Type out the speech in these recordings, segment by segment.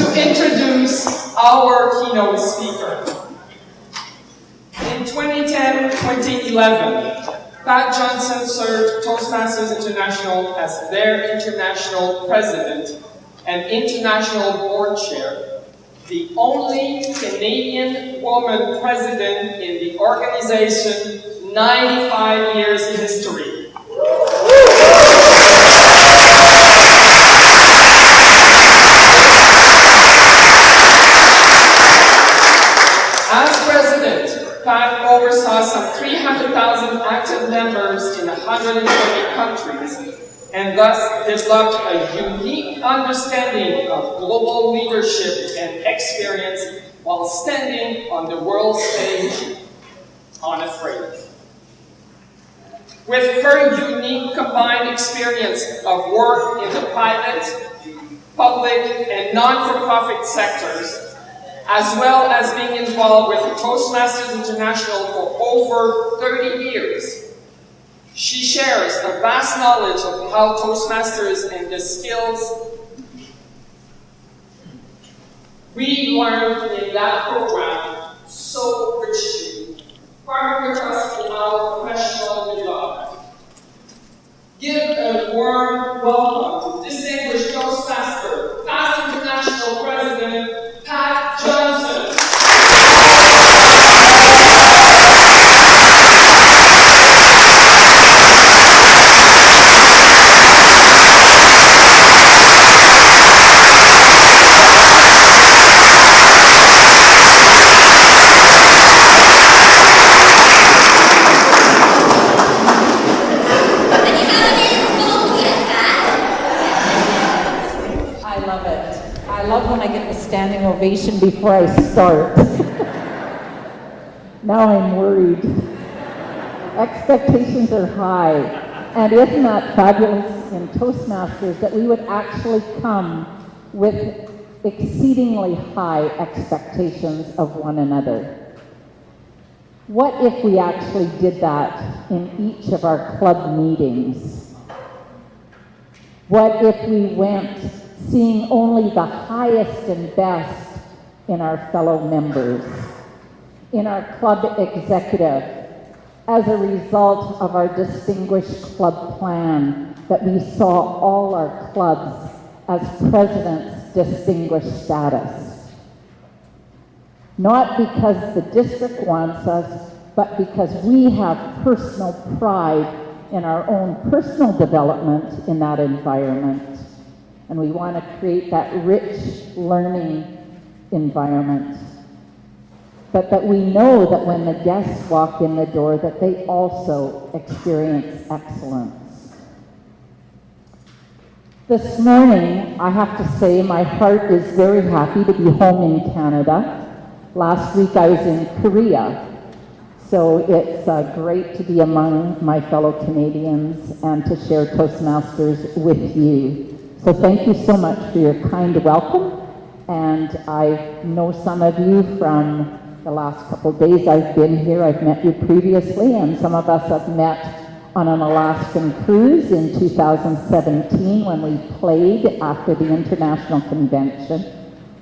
to introduce our keynote speaker. In 2010-2011, Pat Johnson served Toastmasters International as their international president and international board chair, the only Canadian woman president in the organization's 95 years history. As president, Pat oversaw some 300,000 active members in 120 countries, and thus developed a unique understanding of global leadership and experience while standing on the world stage unafraid. With her unique combined experience of work in the private, public, and non-for-profit sectors, as well as being involved with Toastmasters International for over 30 years, she shares a vast knowledge of how Toastmasters and the skills we learned in that program so richly partner with us in our professional development. Give a warm welcome to distinguished Toastmaster, past international president, Pat Johnson. Standing ovation before I start. Now I'm worried. Expectations are high. And isn't that fabulous in Toastmasters that we would actually come with exceedingly high expectations of one another? What if we actually did that in each of our club meetings? What if we went seeing only the highest and best in our fellow members, in our club executive, as a result of our distinguished club plan, that we saw all our clubs as president's distinguished status. Not because the district wants us, but because we have personal pride in our own personal development in that environment. And we want to create that rich learning environment. But that we know that when the guests walk in the door, that they also experience excellence. This morning, I have to say, my heart is very happy to be home in Canada. Last week I was in Korea. So it's great to be among my fellow Canadians and to share Toastmasters with you. So thank you so much for your kind welcome, and I know some of you from the last couple of days I've been here. I've met you previously, and some of us have met on an Alaskan cruise in 2017 when we played after the International Convention.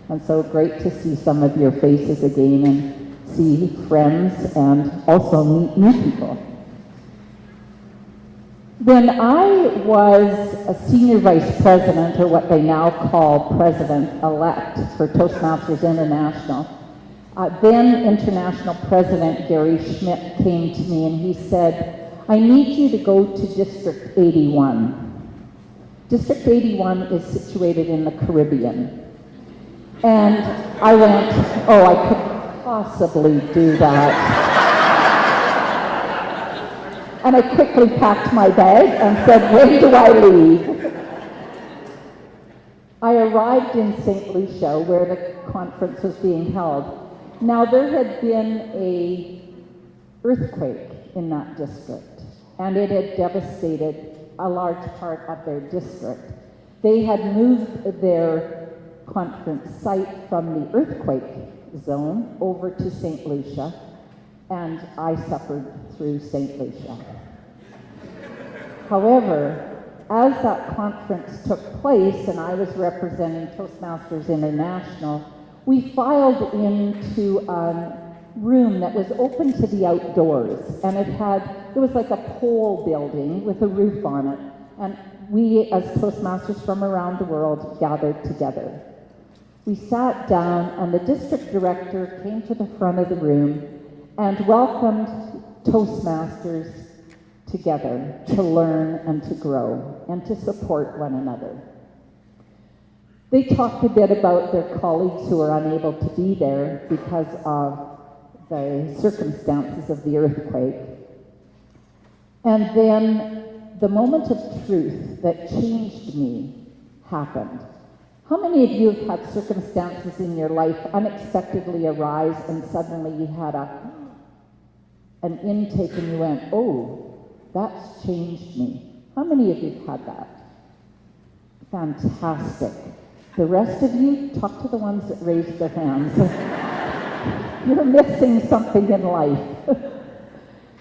And so great to see some of your faces again and see friends and also meet new people. When I was a senior vice president, or what they now call president-elect for Toastmasters International, then International President Gary Schmidt came to me and he said, I need you to go to District 81. District 81 is situated in the Caribbean. And I went, oh, I couldn't possibly do that. And I quickly packed my bag and said, when do I leave? I arrived in St. Lucia, where the conference was being held. Now, there had been an earthquake in that district, and it had devastated a large part of their district. They had moved their conference site from the earthquake zone over to St. Lucia, and I suffered through St. Lucia. However, as that conference took place, and I was representing Toastmasters International, we filed into a room that was open to the outdoors, and it was like a pole building with a roof on it, and we as Toastmasters from around the world gathered together. We sat down, and the district director came to the front of the room and welcomed Toastmasters together to learn and to grow and to support one another. They talked a bit about their colleagues who were unable to be there because of the circumstances of the earthquake. And then the moment of truth that changed me happened. How many of you have had circumstances in your life unexpectedly arise and suddenly you had an intake and you went, oh, that's changed me? How many of you have had that? Fantastic. The rest of you, talk to the ones that raised their hands. You're missing something in life,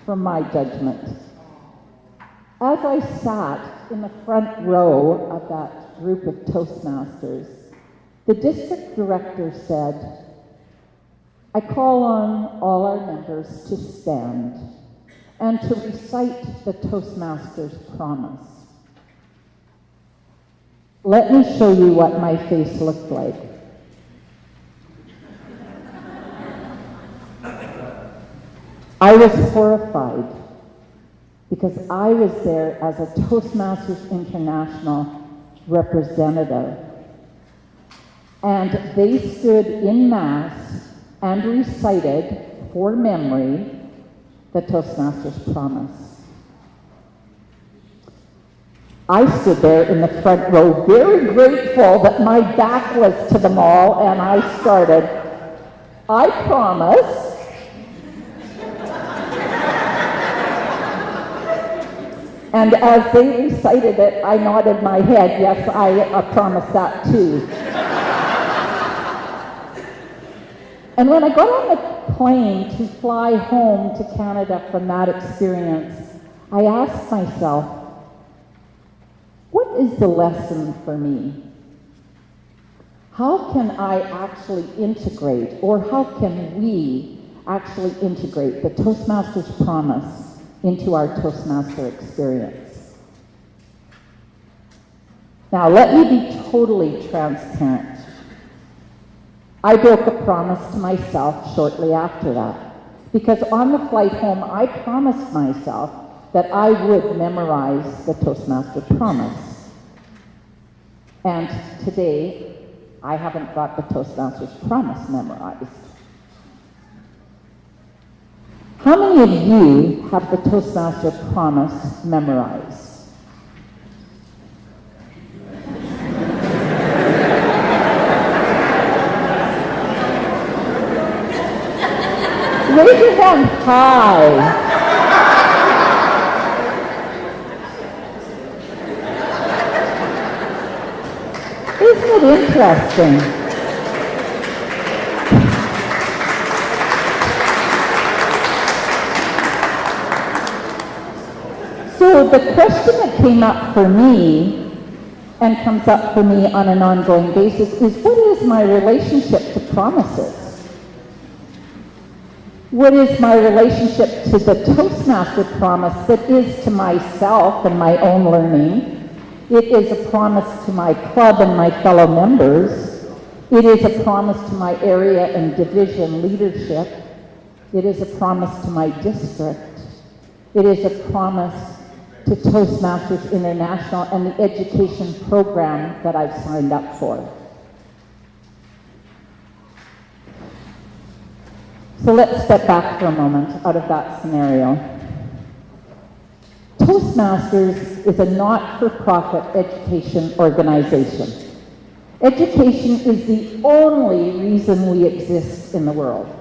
from my judgment. As I sat in the front row of that group of Toastmasters, the district director said, I call on all our members to stand and to recite the Toastmasters promise. Let me show you what my face looked like. I was horrified because I was there as a Toastmasters International representative. And they stood in mass and recited, for memory, the Toastmasters promise. I stood there in the front row, very grateful that my back was to them all, and I started, I promise and as they recited it, I nodded my head, yes, I promise that too. And when I got on the plane to fly home to Canada from that experience, I asked myself, what is the lesson for me? How can I actually integrate, or how can we actually integrate the Toastmasters promise into our Toastmaster experience? Now, let me be totally transparent. I broke a promise to myself shortly after that, because on the flight home, I promised myself that I would memorize the Toastmaster promise. And today, I haven't got the Toastmasters promise memorized. How many of you have the Toastmaster promise memorized? Raise your hand high. Isn't it interesting? So the question that came up for me, and comes up for me on an ongoing basis, is what is my relationship to promises? What is my relationship to the Toastmaster promise that is to myself and my own learning? It is a promise to my club and my fellow members. It is a promise to my area and division leadership. It is a promise to my district. It is a promise to Toastmasters International and the education program that I've signed up for. So let's step back for a moment out of that scenario. Toastmasters is a not-for-profit education organization. Education is the only reason we exist in the world.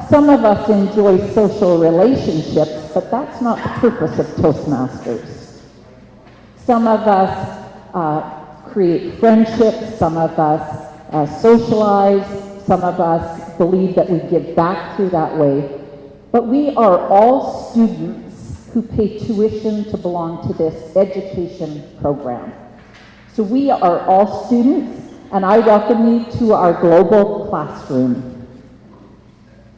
Some of us enjoy social relationships, but that's not the purpose of Toastmasters. Some of us create friendships, some of us socialize, some of us believe that we give back through that way, but we are all students who pay tuition to belong to this education program. So we are all students, and I welcome you to our global classroom.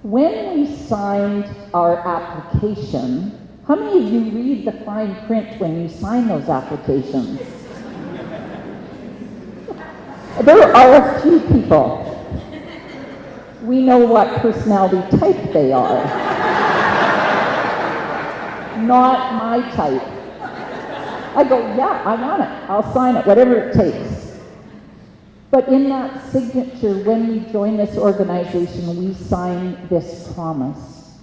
When we signed our application, how many of you read the fine print when you sign those applications? There are a few people. We know what personality type they are. Not my type. I go, yeah, I want it. I'll sign it, whatever it takes. But in that signature, when we join this organization, we sign this promise.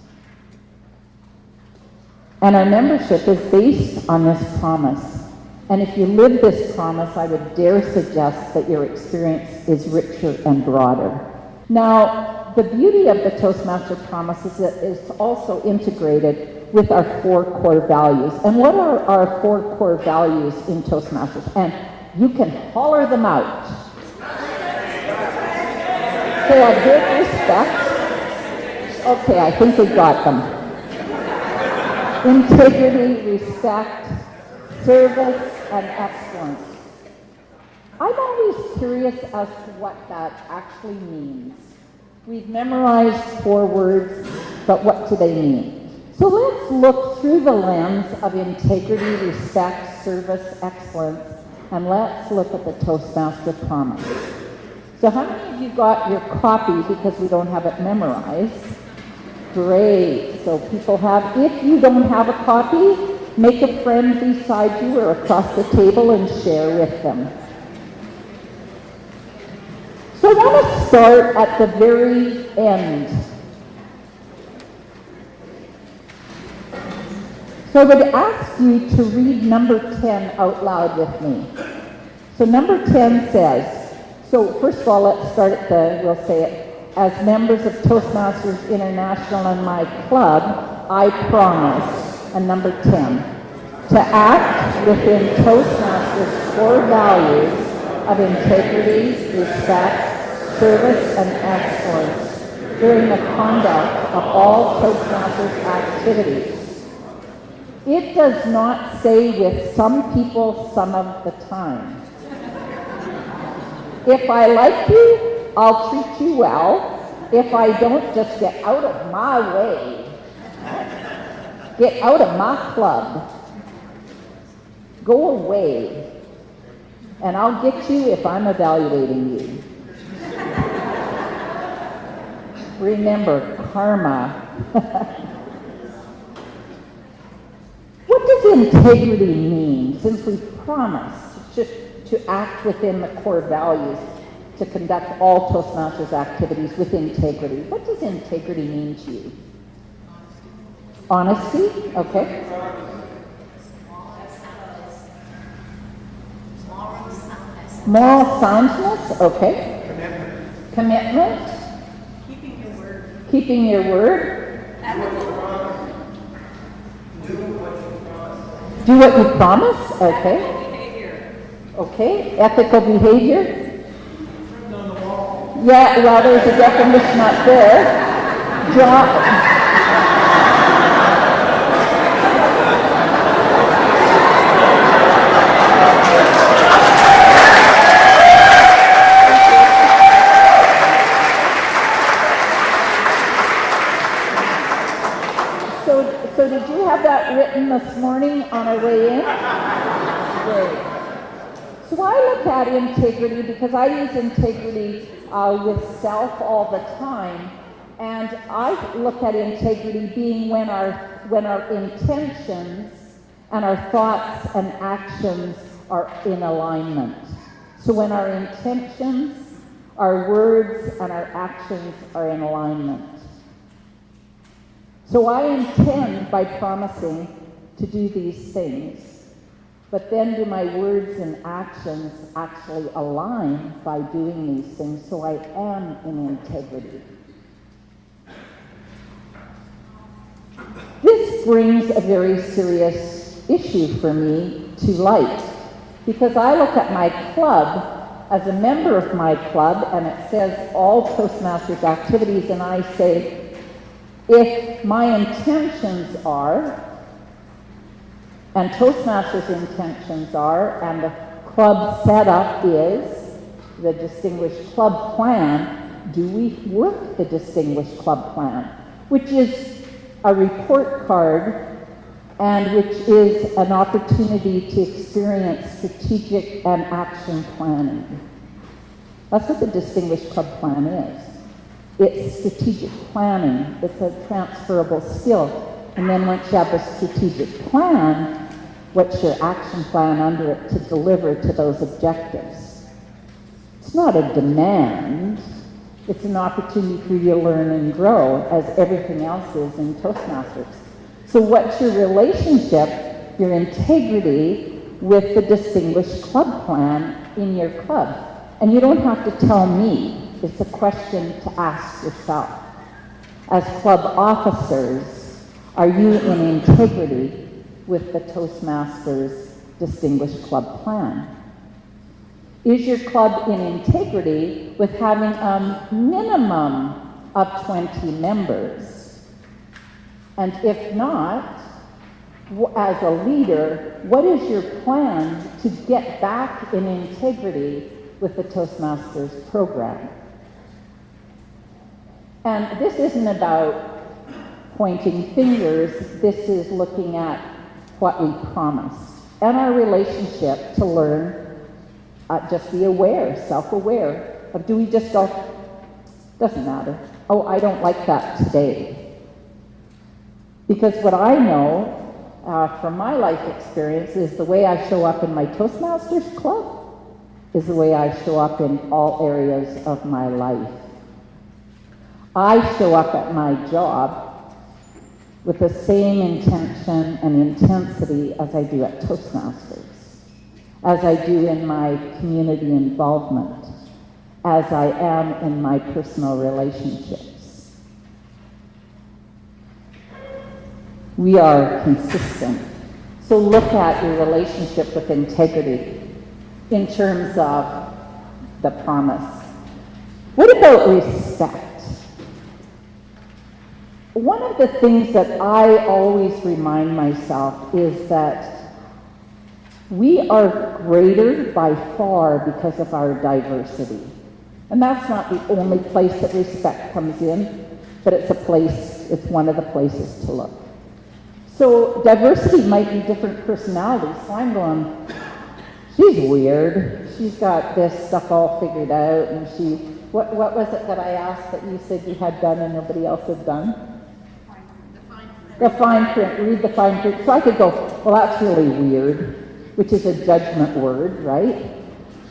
And our membership is based on this promise. And if you live this promise, I would dare suggest that your experience is richer and broader. Now, the beauty of the Toastmaster promise is that it's also integrated with our 4 core values. And what are our 4 core values in Toastmasters? And you can holler them out. Okay, I give respect. Okay, I think we got them. Integrity, respect, service, and excellence. I'm always curious as to what that actually means. We've memorized 4 words, but what do they mean? So let's look through the lens of integrity, respect, service, excellence, and let's look at the Toastmaster promise. So how many of you got your copy because we don't have it memorized? Great. So people have, if you don't have a copy, make a friend beside you or across the table and share with them. So I want to start at the very end. So I would ask you to read number 10 out loud with me. So number 10 says, so first of all, let's start at we'll say it, as members of Toastmasters International and my club, I promise, and number 10, to act within Toastmasters' core values of integrity, respect, service, and excellence during the conduct of all Toastmasters activities. It does not say with some people some of the time. If I like you, I'll treat you well. If I don't, just get out of my way. Get out of my club. Go away. And I'll get you if I'm evaluating you. Remember, karma. What does integrity mean? Since we've promised to act within the core values, to conduct all Toastmasters activities with integrity. What does integrity mean to you? Honesty? Okay. Moral soundness? Okay. Commitment? Keeping your word. Keeping your word? Do what you promise? Okay. Okay. Ethical behavior? Yeah, well, there's a definition up there. So did you have that written this morning on our way in? Great. So I look at integrity because I use integrity with self all the time, and I look at integrity being when our intentions and our thoughts and actions are in alignment. So when our intentions, our words, and our actions are in alignment. So I intend by promising to do these things. But then do my words and actions actually align by doing these things so I am in integrity? This brings a very serious issue for me to light, because I look at my club as a member of my club and it says all Toastmasters activities, and I say, if my intentions are And Toastmasters' intentions are, and the club setup is, the Distinguished Club Plan. Do we work the Distinguished Club Plan? Which is a report card and which is an opportunity to experience strategic and action planning. That's what the Distinguished Club Plan is. It's strategic planning. It's a transferable skill. And then once you have a strategic plan, what's your action plan under it to deliver to those objectives? It's not a demand. It's an opportunity for you to learn and grow, as everything else is in Toastmasters. So what's your relationship, your integrity with the Distinguished Club Plan in your club? And you don't have to tell me. It's a question to ask yourself. As club officers, are you in integrity with the Toastmasters Distinguished Club Plan? Is your club in integrity with having a minimum of 20 members? And if not, as a leader, what is your plan to get back in integrity with the Toastmasters program? And this isn't about pointing fingers. This is looking at what we promised and our relationship to learn. Just be aware, self-aware of, do we just go, doesn't matter. Oh, I don't like that today. Because what I know from my life experience is the way I show up in my Toastmasters club is the way I show up in all areas of my life. I show up at my job with the same intention and intensity as I do at Toastmasters, as I do in my community involvement, as I am in my personal relationships. We are consistent. So look at your relationship with integrity in terms of the promise. What about respect? One of the things that I always remind myself is that we are greater by far because of our diversity. And that's not the only place that respect comes in, but it's one of the places to look. So diversity might be different personalities. So I'm going, she's weird. She's got this stuff all figured out, and what was it that I asked that you said you had done and nobody else had done? The fine print, read the fine print. So I could go, well, that's really weird, which is a judgment word, right?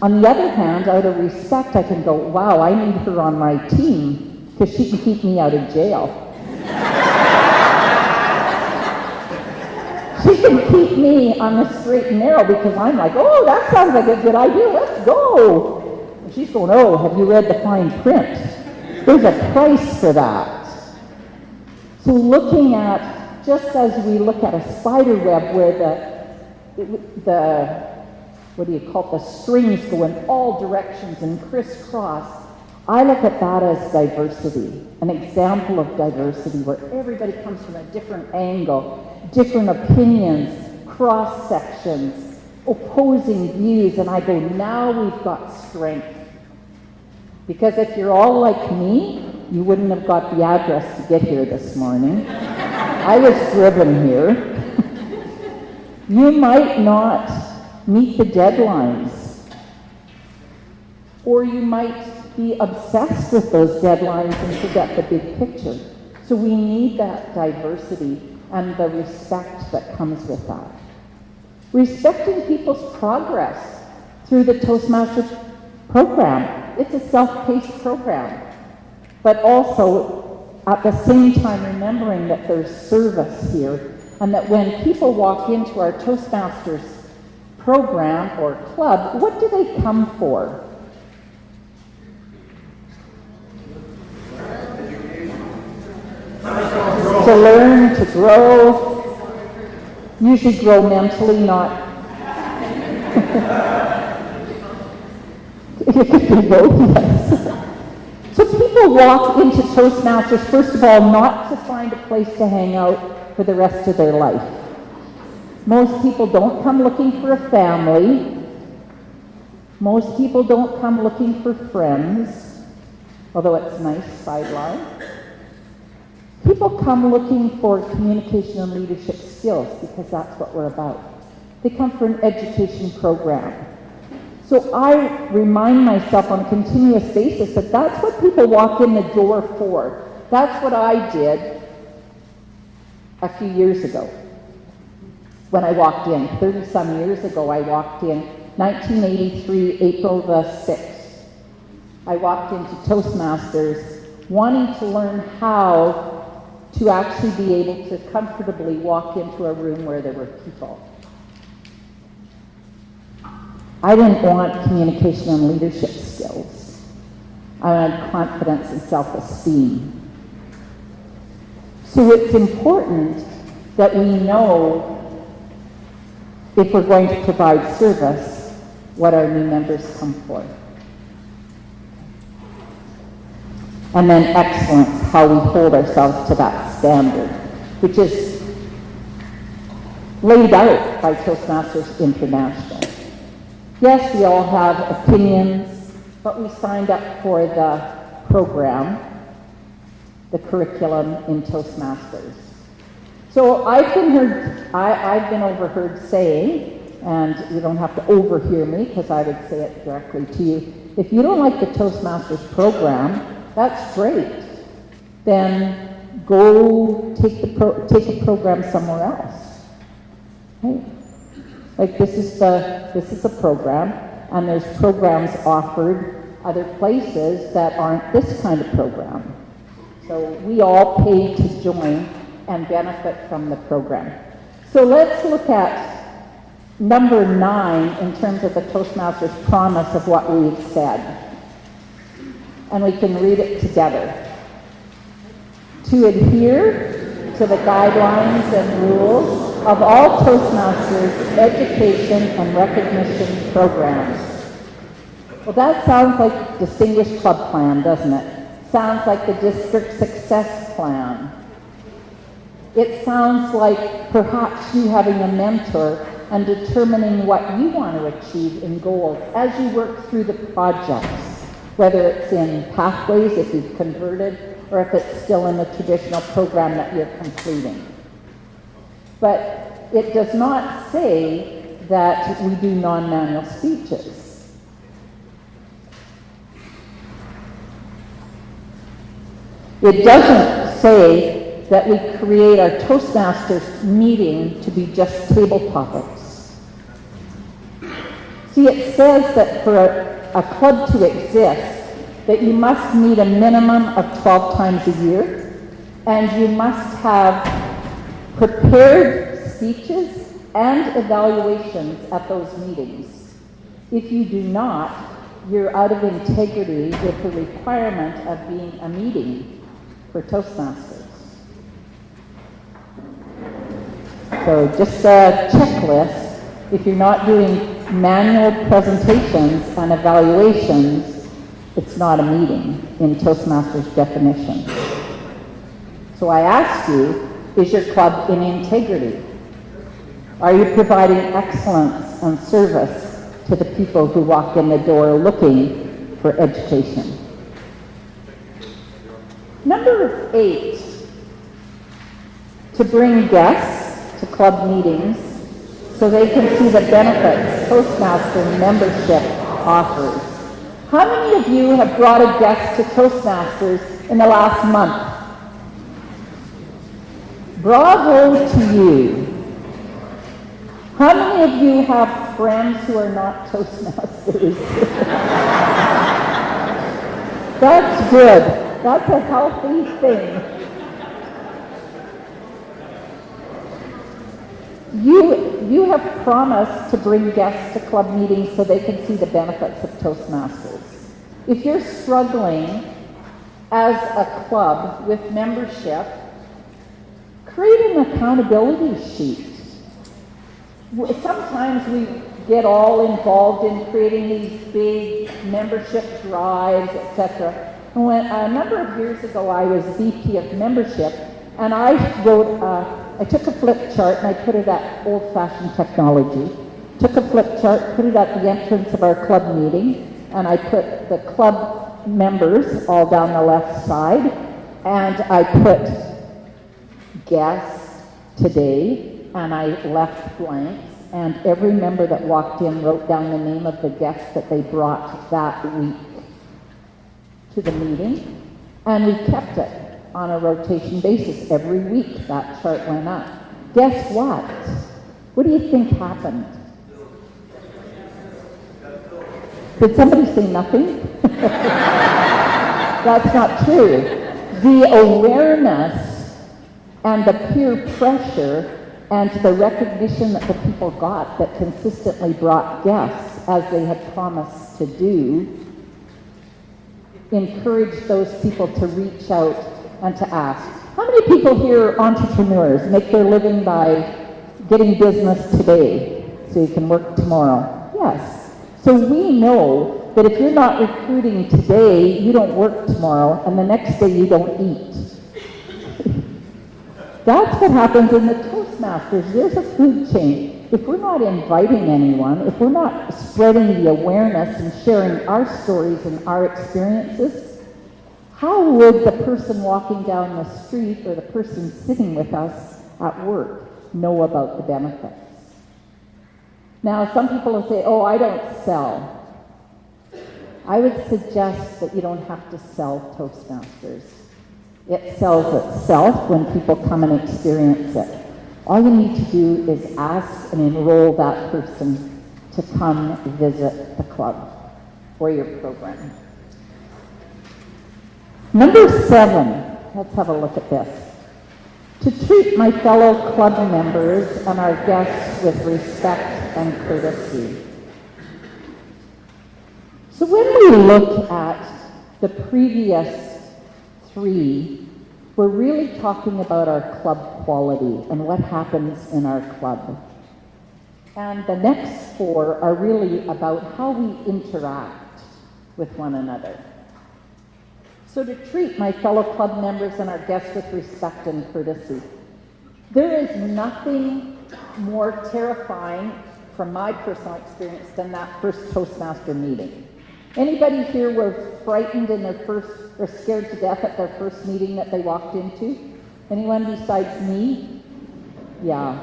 On the other hand, out of respect, I can go, wow, I need her on my team because she can keep me out of jail. She can keep me on the straight and narrow because I'm like, oh, that sounds like a good idea, let's go. And she's going, oh, have you read the fine print? There's a price for that. So looking at, just as we look at a spider web where the strings go in all directions and crisscross, I look at that as diversity, an example of diversity where everybody comes from a different angle, different opinions, cross sections, opposing views, and I go, now we've got strength. Because if you're all like me, you wouldn't have got the address to get here this morning. I was driven here. You might not meet the deadlines, or you might be obsessed with those deadlines and forget the big picture. So we need that diversity and the respect that comes with that. Respecting people's progress through the Toastmasters program. It's a self-paced program. But also, at the same time, remembering that there's service here, and that when people walk into our Toastmasters program or club, what do they come for? To learn, to grow, usually grow mentally, not... It could be both, yes. So people walk into Toastmasters, first of all, not to find a place to hang out for the rest of their life. Most people don't come looking for a family. Most people don't come looking for friends, although it's a nice sideline. People come looking for communication and leadership skills because that's what we're about. They come for an education program. So I remind myself on a continuous basis that that's what people walk in the door for. That's what I did a few years ago when I walked in. 30-some years ago, I walked in 1983, April the 6th. I walked into Toastmasters wanting to learn how to actually be able to comfortably walk into a room where there were people. I didn't want communication and leadership skills. I wanted confidence and self-esteem. So it's important that we know, if we're going to provide service, what our new members come for. And then excellence, how we hold ourselves to that standard, which is laid out by Toastmasters International. Yes, we all have opinions, but we signed up for the program, the curriculum in Toastmasters. So I've been overheard saying, and you don't have to overhear me because I would say it directly to you, if you don't like the Toastmasters program, that's great. Then go take a program somewhere else. Right? Like this is a program, and there's programs offered other places that aren't this kind of program. So we all pay to join and benefit from the program. So let's look at number 9 in terms of the Toastmasters promise of what we've said. And we can read it together. To adhere to the guidelines and rules of all Toastmasters education and recognition programs. Well, that sounds like Distinguished Club Plan, doesn't it? Sounds like the District Success Plan. It sounds like perhaps you having a mentor and determining what you want to achieve in goals as you work through the projects, whether it's in pathways if you've converted or if it's still in the traditional program that you're completing. But it does not say that we do non-manual speeches. It doesn't say that we create our Toastmasters meeting to be just table topics. See, it says that for a club to exist, that you must meet a minimum of 12 times a year, and you must have prepared speeches and evaluations at those meetings. If you do not, you're out of integrity with the requirement of being a meeting for Toastmasters. So just a checklist. If you're not doing manual presentations and evaluations, it's not a meeting in Toastmasters definition. So I ask you, is your club in integrity? Are you providing excellence and service to the people who walk in the door looking for education? Number 8, to bring guests to club meetings so they can see the benefits Toastmaster membership offers. How many of you have brought a guest to Toastmasters in the last month? Bravo to you. How many of you have friends who are not Toastmasters? That's good. That's a healthy thing. You have promised to bring guests to club meetings so they can see the benefits of Toastmasters. If you're struggling as a club with membership, create an accountability sheet. Sometimes we get all involved in creating these big membership drives, etc. And a number of years ago, I was VP of membership, And I took a flip chart and I put it at old-fashioned technology. Took a flip chart, put it at the entrance of our club meeting, and I put the club members all down the left side, and I put guests today, and I left blanks, and every member that walked in wrote down the name of the guest that they brought that week to the meeting, and we kept it on a rotation basis. Every week that chart went up. Guess what? What do you think happened? Did somebody say nothing? That's not true. The awareness and the peer pressure and the recognition that the people got that consistently brought guests as they had promised to do encouraged those people to reach out and to ask. How many people here are entrepreneurs, make their living by getting business today so you can work tomorrow? Yes. So we know that if you're not recruiting today, you don't work tomorrow, and the next day you don't eat. That's what happens in the Toastmasters. There's a food chain. If we're not inviting anyone, if we're not spreading the awareness and sharing our stories and our experiences, how would the person walking down the street or the person sitting with us at work know about the benefits? Now, some people will say, oh, I don't sell. I would suggest that you don't have to sell Toastmasters. It sells itself when people come and experience it. All you need to do is ask and enroll that person to come visit the club or your program. Number 7, let's have a look at this. To treat my fellow club members and our guests with respect and courtesy. So when we look at the previous 3, we're really talking about our club quality and what happens in our club. And the next 4 are really about how we interact with one another. So to treat my fellow club members and our guests with respect and courtesy. There is nothing more terrifying from my personal experience than that first Toastmaster meeting. Anybody here were frightened in their first, or scared to death at their first meeting that they walked into? Anyone besides me? Yeah.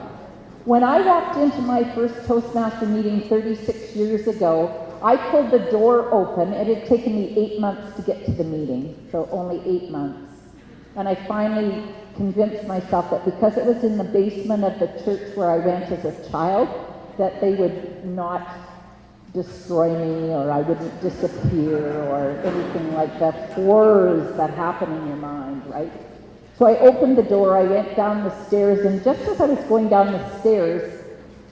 When I walked into my first Toastmaster meeting 36 years ago, I pulled the door open. It had taken me 8 months to get to the meeting, so only 8 months. And I finally convinced myself that because it was in the basement of the church where I went as a child, that they would not destroy me or I wouldn't disappear or anything like the horrors that happen in your mind, right? So I opened the door, I went down the stairs, and just as I was going down the stairs,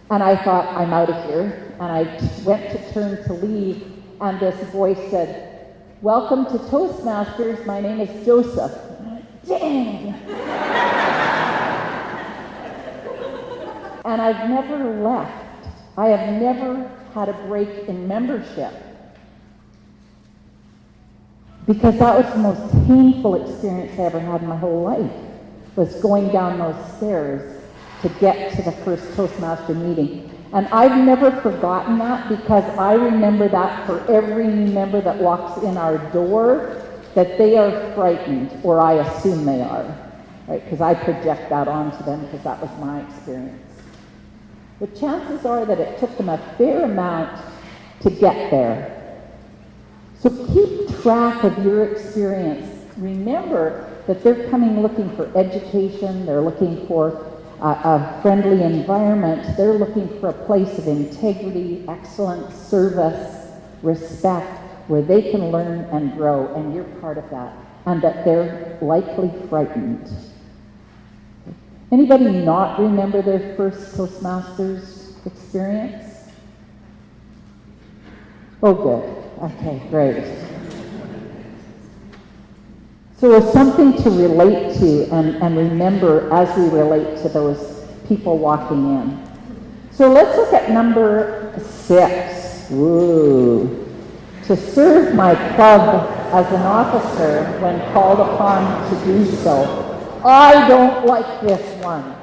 and I thought, I'm out of here, and I went to turn to leave, and this voice said, welcome to Toastmasters, my name is Joseph. Dang! And I've never left. I have never had a break in membership. Because that was the most painful experience I ever had in my whole life, was going down those stairs to get to the first Toastmaster meeting. And I've never forgotten that, because I remember that for every new member that walks in our door, that they are frightened, or I assume they are, right? Because I project that onto them because that was my experience. The chances are that it took them a fair amount to get there. So keep track of your experience. Remember that they're coming looking for education, they're looking for a friendly environment, they're looking for a place of integrity, excellent service, respect, where they can learn and grow, and you're part of that, and that they're likely frightened. Anybody not remember their first Toastmasters experience? Oh, good. Okay, great. So it's something to relate to and remember as we relate to those people walking in. So let's look at number 6. Woo. To serve my club as an officer when called upon to do so. I don't like this one.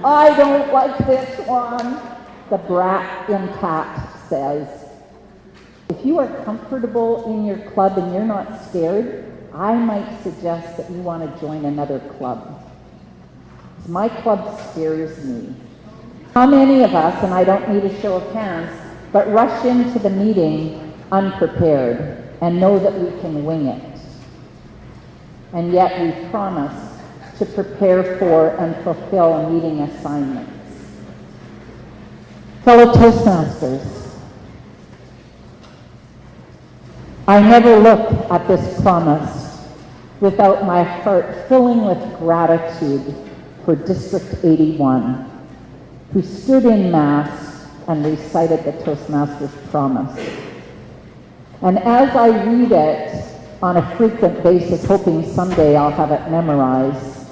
I don't like this one. The brat in Cat says, if you are comfortable in your club and you're not scared, I might suggest that you want to join another club. My club scares me. How many of us, and I don't need a show of hands, but rush into the meeting unprepared and know that we can wing it? And yet we promise to prepare for and fulfill meeting assignments. Fellow Toastmasters, I never look at this promise without my heart filling with gratitude for District 81, who stood in Mass and recited the Toastmasters promise. And as I read it on a frequent basis, hoping someday I'll have it memorized,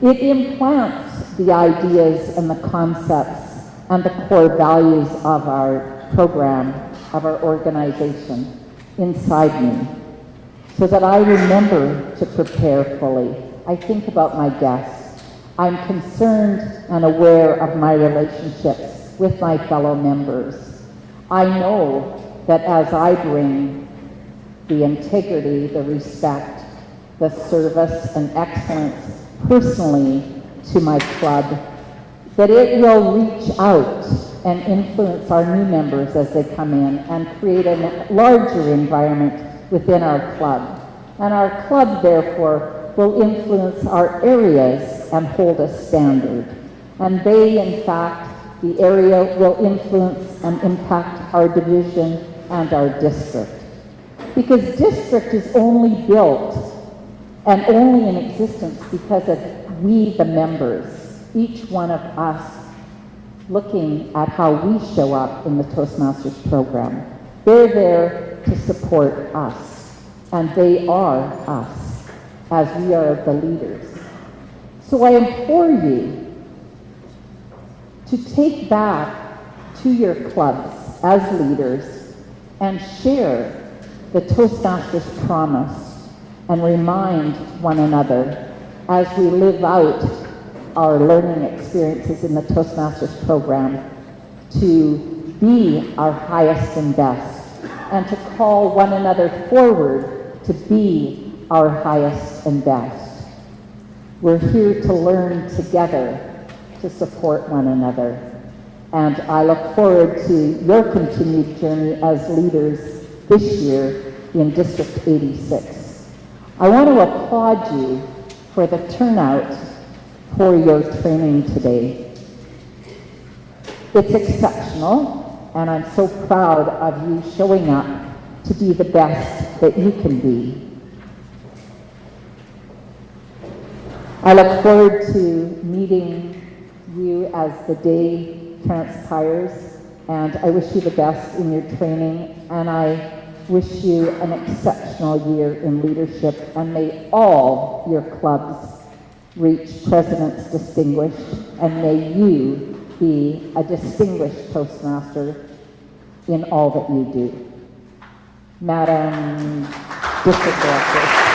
it implants the ideas and the concepts and the core values of our program, of our organization, inside me, so that I remember to prepare fully. I think about my guests. I'm concerned and aware of my relationships with my fellow members. I know that as I bring the integrity, the respect, the service, and excellence personally to my club, that it will reach out and influence our new members as they come in and create a larger environment within our club. And our club, therefore, will influence our areas and hold a standard. And they, in fact, the area will influence and impact our division and our district. Because district is only built and only in existence because of we, the members, each one of us looking at how we show up in the Toastmasters program. They're there to support us, and they are us, as we are the leaders. So I implore you to take back to your clubs as leaders and share the Toastmasters promise and remind one another as we live out our learning experiences in the Toastmasters program to be our highest and best, and to call one another forward to be our highest and best. We're here to learn together, to support one another. And I look forward to your continued journey as leaders this year in District 86. I want to applaud you for the turnout for your training today. It's exceptional, and I'm so proud of you showing up to be the best that you can be. I look forward to meeting you as the day transpires, and I wish you the best in your training, and I wish you an exceptional year in leadership, and may all your clubs reach President's Distinguished, and may you be a distinguished Toastmaster in all that you do. Madam District Director.